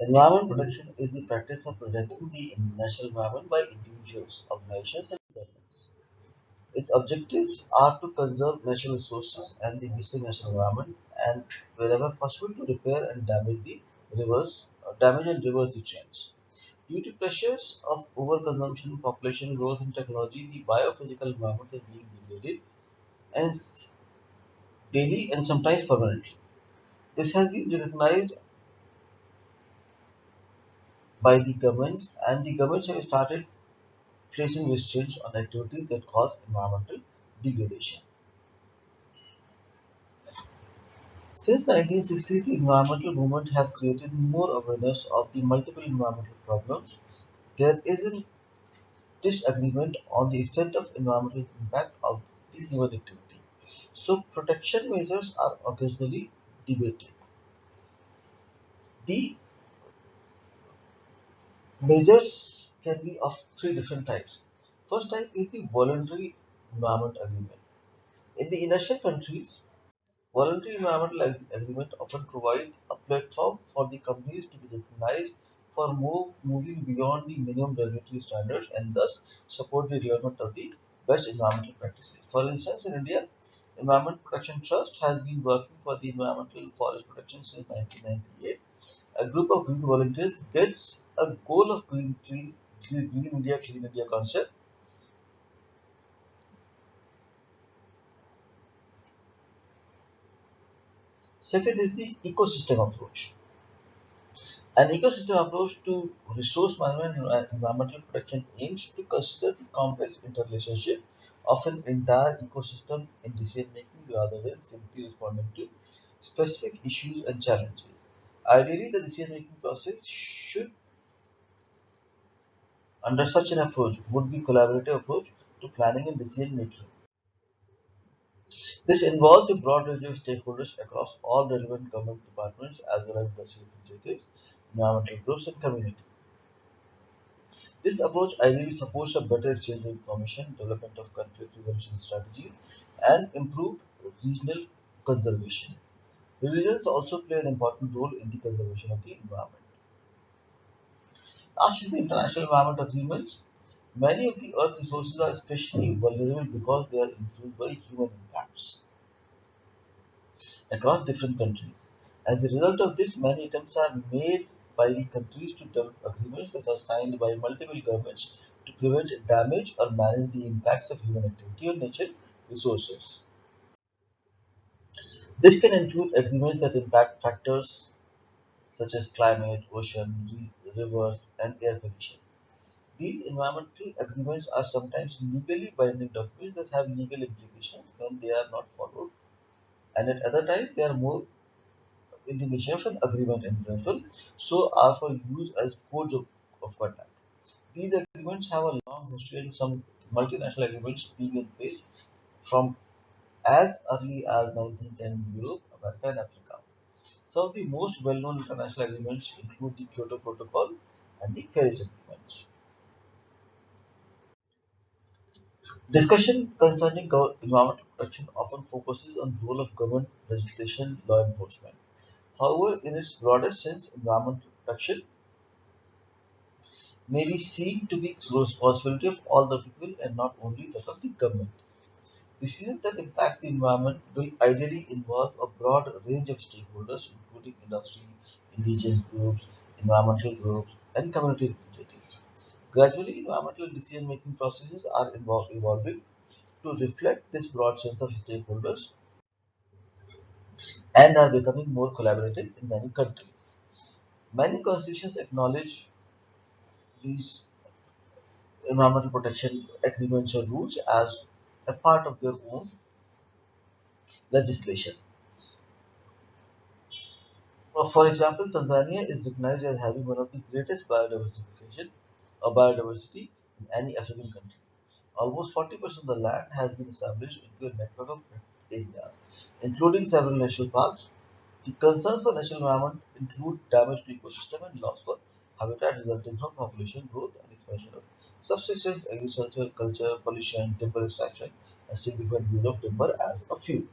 Environment protection is the practice of protecting the natural environment by individuals, organizations, and governments. Its objectives are to conserve natural resources and the existing natural environment, and wherever possible to repair and damage and reverse the trends. Due to pressures of overconsumption, population growth, and technology, the biophysical environment is being degraded and daily and sometimes permanently. This has been recognized by the governments, and the governments have started placing restraints on activities that cause environmental degradation. Since 1960, the environmental movement has created more awareness of the multiple environmental problems. There is a disagreement on the extent of environmental impact of the human activity. So, protection measures are occasionally debated. The measures can be of three different types. First type is the voluntary environment agreement. In the industrial countries, voluntary environmental agreements often provide a platform for the companies to be recognized for moving beyond the minimum regulatory standards and thus support the development of the best environmental practices. For instance, in India, Environment Protection Trust has been working for the environmental forest protection since 1998. A group of green volunteers gets a goal of green India, clean India concept. Second is the ecosystem approach. An ecosystem approach to resource management and environmental protection aims to consider the complex interrelationship of an entire ecosystem in decision making rather than simply responding to specific issues and challenges. Ideally, the decision making process should, under such an approach, would be collaborative approach to planning and decision making. This involves a broad range of stakeholders across all relevant government departments as well as basic initiatives, environmental groups, and community. This approach ideally supports a better exchange of information, development of conflict resolution strategies, and improved regional conservation. Religions also play an important role in the conservation of the environment. As is the international environment agreements, many of the Earth's resources are especially vulnerable because they are influenced by human impacts across different countries. As a result of this, many attempts are made by the countries to develop agreements that are signed by multiple governments to prevent damage or manage the impacts of human activity on natural resources. This can include agreements that impact factors such as climate, ocean, rivers, and air pollution. These environmental agreements are sometimes legally binding documents that have legal implications when they are not followed, and at other times they are more in the nature of an agreement in principle, so are for use as codes of conduct. These agreements have a long history and some multinational agreements being in place from as early as 1910 in Europe, America, and Africa. Some of the most well-known international agreements include the Kyoto Protocol and the Paris Agreements. Discussion concerning environmental protection often focuses on the role of government, legislation, law enforcement. However, in its broadest sense, environmental protection may be seen to be the responsibility of all the people and not only that of the government. Decisions that impact the environment will ideally involve a broad range of stakeholders, including industry, indigenous groups, environmental groups, and community representatives. Gradually, environmental decision-making processes are evolving to reflect this broad sense of stakeholders and are becoming more collaborative in many countries. Many constitutions acknowledge these environmental protection agreements or rules as a part of their own legislation. For example, Tanzania is recognized as having one of the greatest biodiversity in any African country. Almost 40% of the land has been established into a network of areas, including several national parks. The concerns for national environment include damage to ecosystem and loss for habitat resulting from population growth and expansion of subsistence agriculture, culture, pollution, timber extraction, and significant use of timber as a fuel.